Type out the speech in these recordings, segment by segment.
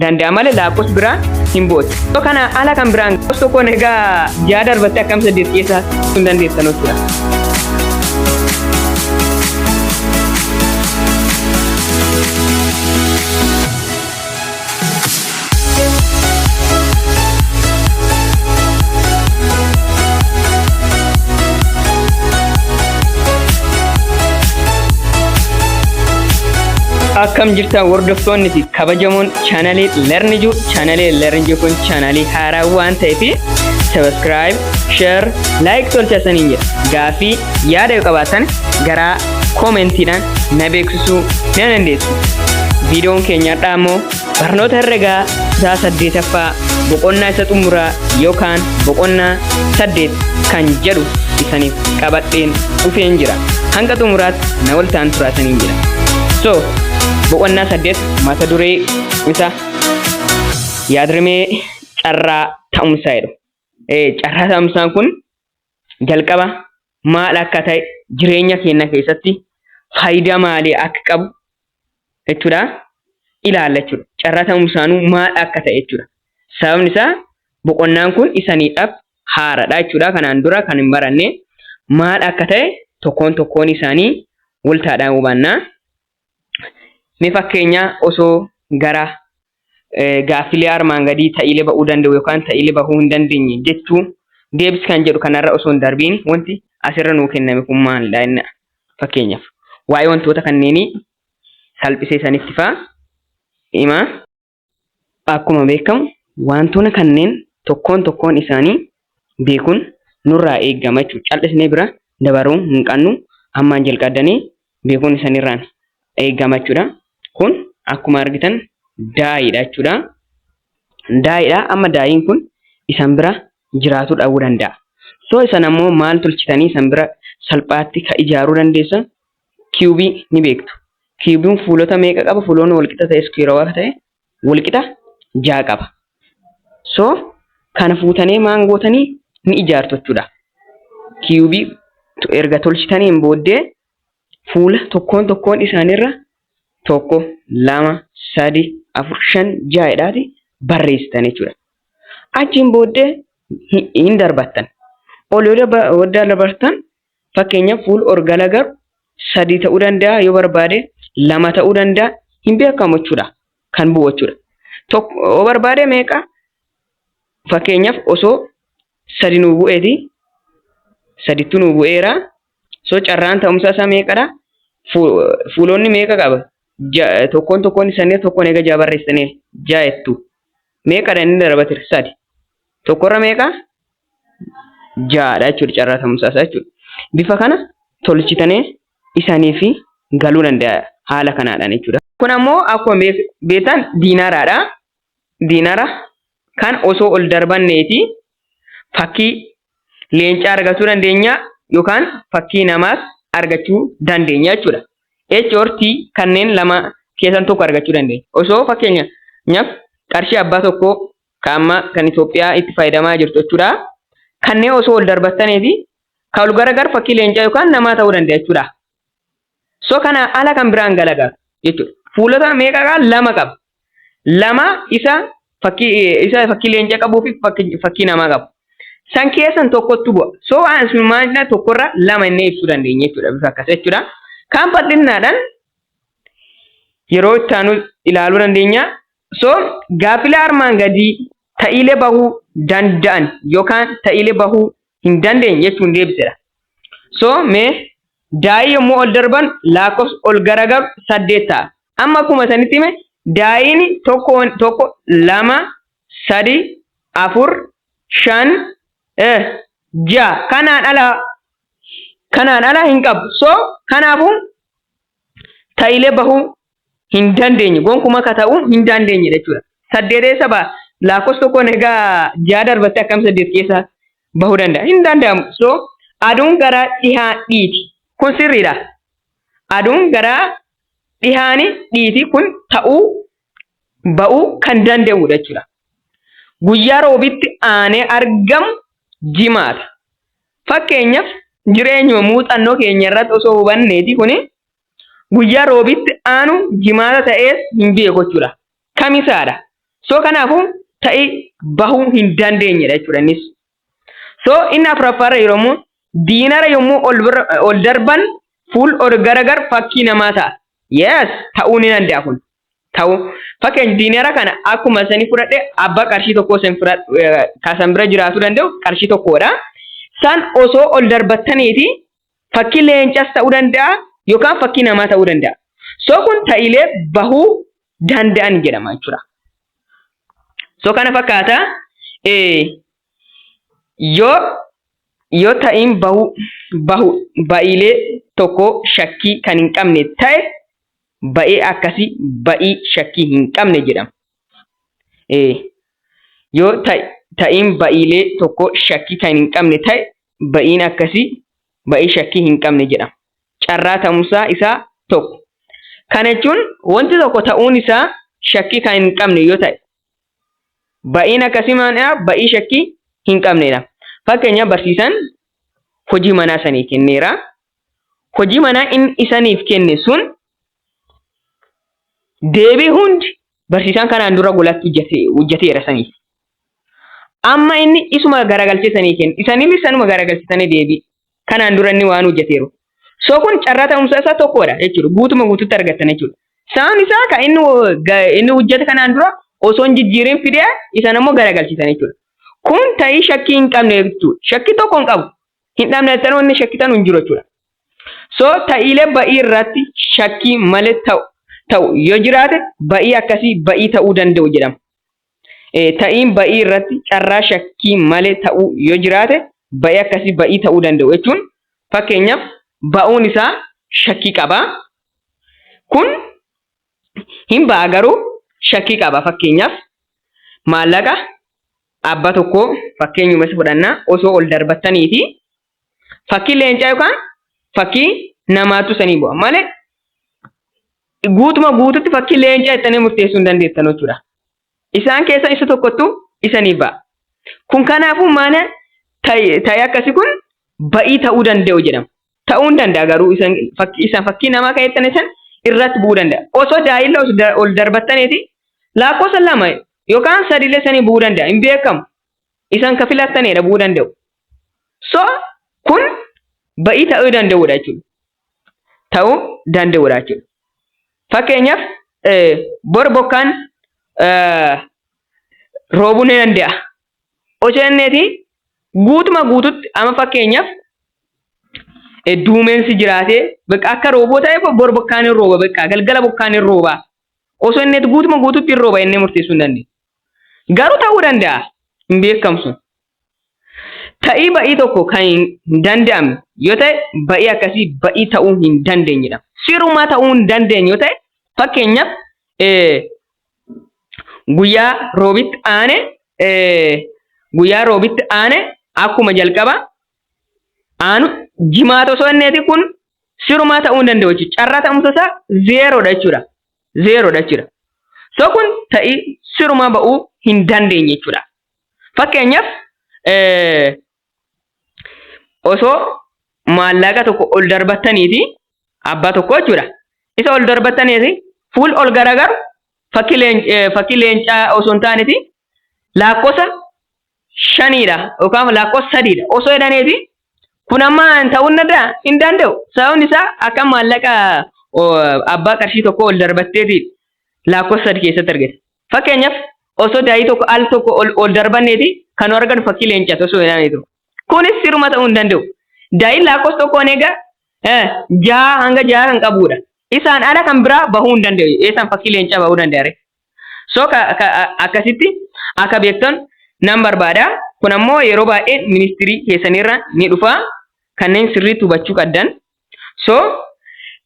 danda'a malee lakkoofsa biraa hin bootu. So kana ala kan biraan gosa tokkoon egaa ja'a darbattee akkam saddeet keessa hin dandeessan jechuudha. Akkam jirtan hordoftoonni fi kabajamoon chaanalii Learniju. Chaanalii Learniju kun chaanalii haaraa waan ta'eef subscribe, share, like tolchasanii jira. Gaafii yaada yoo qabaatan gara koomentiidhaan na beeksisuu ni dandeessu. Viidiyoon keenyadhaa immoo barnoota herregaa isaa 8ffaa boqonnaa isa xumuraa yookaan boqonnaa 8 kan jedhu isaniif qabadheen dhufeen jira. Hanga xumuraatti na waliin turaasanii jira. So boqonnaa 8 mata duree isa yaadrimee carraa ta'umsaa jedhu. Carraa ta'umsaan kun jalqaba maal akka ta'e jireenya keenya keessatti faayidaa maalii akka qabu jechuudha ilaalla jechuudha. Carraa ta'umsaanuu maal akka ta'e jechuudha. Sababni isaa boqonnaan kun isaniidhaaf haaraadha jechuudha. Kanaan dura kan hin baranne maal akka ta'e tokkoon isaanii waltaadhaan hubannaa. Mee fakkeenya osoo gara gaaffilee armaan gadii ta'iilee ba'uu danda'u yookaan ta'iilee bahuu hin dandeenye jechuu deebis kan jedhu kanarra osoo hin darbiin wanti asirra nuu kenname kun maalidha inni fakkeenyaaf waa'ee wantoota kanneenii salphisee sanitti faa hima. Akkuma beekamu wantoota kanneen tokkoon isaanii beekuun nurraa eegama jechuudha. Callisnee bira dabaruun hin qabnu ammaan jalqabdanii beekuun isanirraan eegama jechuudha. Kun akkuma argitan daa'iidha jechuudha. Daa'iidha. Amma daa'iin kun isan bira jiraatu dhabuu danda'a. So isan ammoo maal tolchitanii isan bira salphaatti ka ijaaruu dandeessan kiubii ni beektu. Kiubiin fuulota meeqa qaba? Fuuloonni walqixa ta'e iskuweerawaa ta'e walqixa 6 qaba. So kana fuutanii maan gootanii ni ijaartu jechuudha. Kiubii erga tolchitaniin booddee fuula tokkoon isaaniirra 1, 2, 3, 4, 5, 6 jedhaati barreessitan jechuudha. Achiin booddee hin darbattan. Waddaa dabartan fakkeenyaaf fuul orgala garu 3 ta'uu danda'a yoo barbaade 2 ta'uu danda'a hin beekamu jechuudha. Kan bu'u jechuudha. Yoo barbaade meeqa fakkeenyaaf osoo 3 nuu bu'eeti 3tu nuu bu'eera. So carraan ta'umsaa isaa meeqadha? Fuulonni meeqa qaba? Tokkoon isaanii tokkoon eega 6 barreessanii 6 jettu. Meeqadha inni darbate? 3. Tokkorra meeqa? 6dha jechuudha carraa ta'umsaa isaa jechuudha. Bifa kana tolchitanii isaaniif galuu danda'a haala kanaadhaan jechuudha. Kun ammoo akkuma beektan diinaaraadha. Diinaara kan osoo ol darbanneeti fakkii leencaa argachuu dandeenya yookaan fakkii namaas argachuu dandeenya jechuudha. HRT kanneen lama keessan tokko argachuu dandeenya. Osoo fakkeenyaaf qarshii abbaa tokko kan Itoophiyaa itti fayyadamaa jirtu jechuudha. Kanneen osoo ol darbattaniiti kan ol garagaru fakkii leencaa yookaan namaa ta'uu danda'a jechuudha. So kana ala kan biraan galagaa jechuudha. Fuulota meeqa qaba? 2 qaba. 2 isa fakkii leencaa qabuu fi fakkii namaa qabu. San keessan tokkotu bu'a. So asummaadha tokkorra 2 inni ibsuu dandeenya jechuudha. Bifa akkas jechuudha. Kan bal'innaadhaan yeroo itti aanu ilaaluu dandeenya. So gaaffilee armaan gadii ta'iilee bahuu danda'an yookaan ta'iilee bahuu hin dandeenye jechuun deebisedha. So mee daa'ii yommuu ol darban lakkoofsa ol garagaru 8 ta'a. Amma akkuma sanitti hime daa'iin tokko 2, 3, 4, 5, 6 kanaan ala hin qabu. So kanaafuu ta'iilee bahuu hin dandeenye gonkumaa ka ta'uu hin dandeenye jechuudha. 8 saba lakkoofsa tokkoon egaa 6 darbattee akkam 8 keessa bahuu danda'a? Hin danda'amu. So aduun gara dhihaa dhiiti. Kun sirriidha. Aduun gara dhihaani dhiiti kun ta'uu ba'uu kan danda'udha jechuudha. Guyyaa roobitti aanee argamu jimaata. Fakkeenyaaf jireenya muuxannoo keenya irratti osoo hubanneeti kuni guyyaa roobitti aanu jimaata ta'ees hin beeku jechuudha. Kamisaadha. So kanaafuu ta'ii bahuu hin dandeenyedha jechuudha innis. So inni afuraffaarra yeroo diinara yommuu ol darban fuul ol garagar fakkii namaa ta'a. Yes, ta'uu ni danda'a kun. Ta'uu fakkeenya diinara kana akkuma sanii fudhadhe abbaa qarshii tokko san kaasan bira jiraatu danda'u qarshii tokkodha. San osoo ol darbattaniiti fakkii leencas ta'uu danda'a yookaan fakkii namaa ta'uu danda'a. So kun ta'ilee bahuu danda'an jedhama jechuudha. So kana fakkaata yoo ta'iin ba'iilee tokko shakkii kan hin qabne ta'e ba'ee akkasii ba'ii shakkii hin qabne jedhama. Yoo ta'iin ba'iilee tokko shakkii kan hin qabne ta'e ba'iin akkasii ba'ii shakkii hin qabne jedhama. Carraa ta'umsaa isaa tokko. Kana jechuun wanti tokko ta'uun isaa shakkii kan hin qabne yoo ta'e ba'iin akkasii maanaa ba'ii shakkii hin qabnedha. Fakkeenya barsiisan hojii manaa sanii kenneera. Hojii manaa inni isaniif kenne sun deebii hundi barsiisaan kanaan dura golatti hojjeteera saniif. Amma inni isuma garagalchisanii kenne. Isaaniif sanuma garagalchisanii deebii kanaan dura inni waan hojjeteeru. So kun carraa ta'umsa isaa tokkodha jechuudha. Guutuma guututti argattan jechuudha. Saan isaa kan inni hojjete kanaan dura osoo hin jijjiirin fidee isaan ammoo garagalchisan jechuudha. Kun ta'ii shakkii hin qabne jechuudha. Shakkii tokko hin qabu. Hin dhabne jettanii wanni shakkitan hin jiru jechuudha. So ta'iilee ba'ii irratti shakkii malee ta'u yoo jiraate ba'ii akkasii ba'ii ta'uu danda'u jedhama. Ta'iin ba'ii irratti carraa shakkii malee ta'u yoo jiraate ba'ii akkasii ba'ii ta'uu danda'u jechuun fakkeenyaaf ba'uun isaa shakkii qaba. Kun hin ba'a garuu shakkii qaba. Fakkeenyaaf maallaqa abbaa tokko fakkeenyuma isa fudhannaa osoo ol darbattaniiti fakkii leencaa yookaan fakkii namaatu sanii bu'a malee guutuma guututti fakkii leencaa ittanii murteessuu hin dandeessan jechuudha. Isaan keessa isa tokkottu isanii ba'a. Kun kanaafuu maana ta'ee akkasii kun ba'ii ta'uu danda'u jedhama. Ta'uu hin danda'a garuu isaan fakkii namaa kan jettanii san irratti bu'uu danda'a. Osoo daa'illa ol darbattaniiti lakkoofsa lama yookaan sadiilee sanii bu'uu danda'a. Hin beekamu. Isaan ka filattanidha bu'uu danda'u. So kun ba'ii ta'uu danda'udha jechuudha. Ta'uu danda'udha jechuudha. Fakkeenyaaf bor bokkaan roobuu ni danda'a. Osoo inneeti guutuma guututti ama fakkeenyaaf duumessi jiraatee bakka akka rooboo ta'e bor bokkaan hin rooba bakka galgala bokkaan hin rooba. Osoo inneeti guutuma guututti hin rooba innee murteessuu hin dandeenye. Garuu ta'uu danda'a hin beekamsu. Ta'ii ba'ii tokko kan hin danda'amne yoo ta'e ba'ii akkasii ba'ii ta'uu hin dandeenyedha. Sirumaa ta'uu hin dandeenye yoo ta'e fakkeenyaaf guyyaa roobitti aane akkuma jalqaba aanu jimaata osoo inneeti kun sirumaa ta'uu hin danda'u jechuudha. Carraa ta'umsa isaa zeeroodha jechuudha. Zeeroodha jechuudha. So kun ta'ii sirumaa ba'uu hin dandeenye jechuudha. Fakkeenyaaf osoo maallaqa tokko ol darbattaniiti abbaa tokko jechuudha. Isa ol darbattaniiti fuul ol garagaru fakkii leencaa osoo hin taaneeti lakkoofsa shaniidha yookaan lakkoofsa sadiidha. Osoo jedhaniiti kun amma ta'uu hin danda'u. Sababni isaa akka maallaqa abbaa qarshii tokko ol darbatteeti lakkoofsa sadi keessatti argate. Fakkeenyaaf osoo daa'ii tokko al tokko ol darbanneeti kan arganu fakkii leencaati osoo jedhaniitu. Kunis siruma ta'uu hin danda'u. Daa'ii lakkoofsa tokkoon egaa jaha hanga jaha kan qabudha. Isaan ala kan biraa bahuu hin danda'u. Isaan fakkii leencaa bahuu danda'are. So akkasitti akka beektan nan barbaada. Kun ammoo yeroo baay'ee ministirii keessanirra ni dhufa. Kanneen sirriitti hubachuu qabdan. So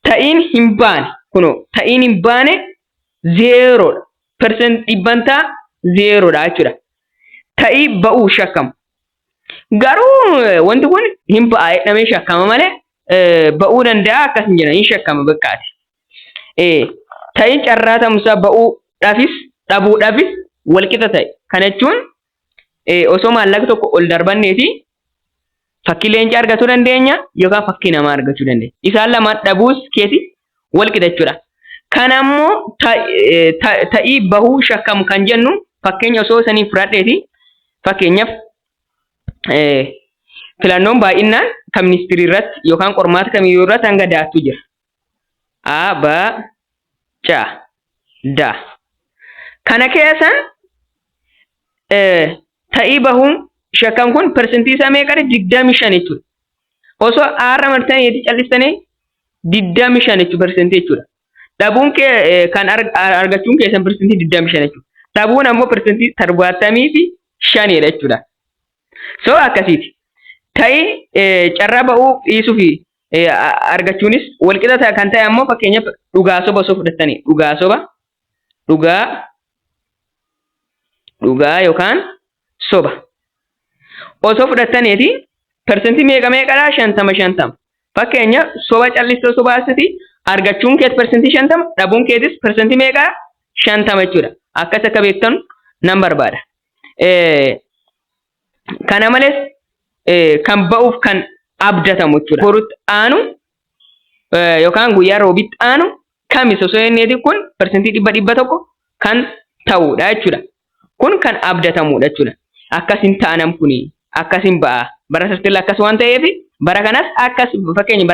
ta'iin hin baane kunoo ta'iin hin baane zeeroodha. Dhibbantaa zeeroodha jechuudha. Ta'ii ba'uu shakkamu. Garuu wanti kun hin ba'a jedhamee shakkama malee ba'uu danda'a akkas hin jedhan hin shakkama bakkaati. Ta'iin carraa ta'umsaa ba'uudhaafis dhabuudhaafis walqixa ta'e. Kana jechuun osoo maallaqa tokko ol darbanneeti fakkii leencaa argachuu dandeenya yookaan fakkii namaa argachuu dandeenya. Isaan lamaan dhabuus keeti walqixa jechuudha. Kanammoo ta'ii bahuu shakkamu kan jennu fakkeenya osoo sanii fudhadheeti fakkeenyaaf filannoon baay'inaan kan ministirii irratti yookaan qormaata kamiyyuu irratti hanga daatu jira. A, B, C, D. Kana keessan ta'ii bahuun shakkamu kun persentii isaa meeqadha? 25 jechuudha. Osoo aarra martanii itti callistanii 25 jechuudha persentii jechuudha. Dhabuun kan argachuun keessan persentii 25 jechuudha. Dhabuun ammoo persentii 75 jechuudha. So akkasiiti. Ta'ii carraa ba'uu dhiisuu fi argachuunis walqixa kan ta'e ammoo fakkeenyaaf dhugaa soba osoo fudhattanii dhugaa soba dhugaa yookaan soba osoo fudhattaniiti persentii meeqadha? 50. Fakkeenya soba callistoo soba asiti argachuun keet persentii 50 dhabuun keetis persentii meeqadha? 50 jechuudha. Akkas akka beektan nan barbaada. Kana malees kan ba'uuf kan abdatamu jechuudha. Borutti aanu yookaan guyyaa roobitti aanu kamis osoo inni kun persentii 100 kan ta'udha jechuudha. Kun kan abdatamudha jechuudha. Akkasin taanam kuni akkasin ba'a. Bara sartilla akkas waan ta'eef bara kanas akkas fakkeenya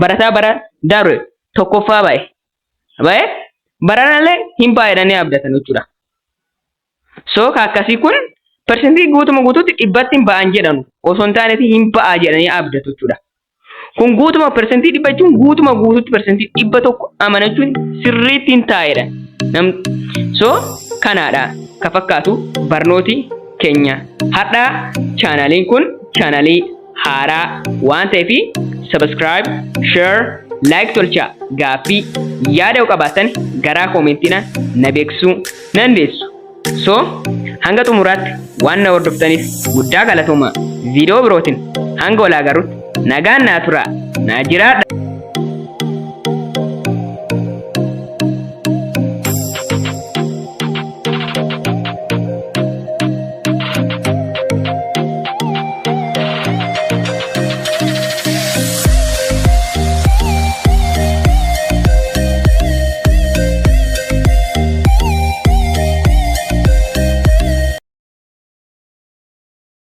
barataa bara darbe tokkoffaa baay'ee baranallee hin baay'edhanii abdatan jechuudha. So akkasii kun persentii guutuutti dhibbatti hin ba'an jedhanu osoo hin taaneeti hin ba'aa jedhanii abdatu jechuudha. Kun guutuma persentii 100 jechuun guutuutti persentii 100 amanachuun sirriitti hin taa'edha. So kanaadha ka fakkaatu barnooti keenya. Hadha chaanaliin kun chaanalii haaraa waan ta'eef subscribe, share, like tolchaa. Gaaffii yaada qabaatan garaa koomentiidhaan na beeksisuu nan deessu. So hanga xumuraatti waan na hordoftaniif guddaa galatooma. Viidiyoo birootiin hanga wal agarrutti nagaan naa turaa. Na jiraadha.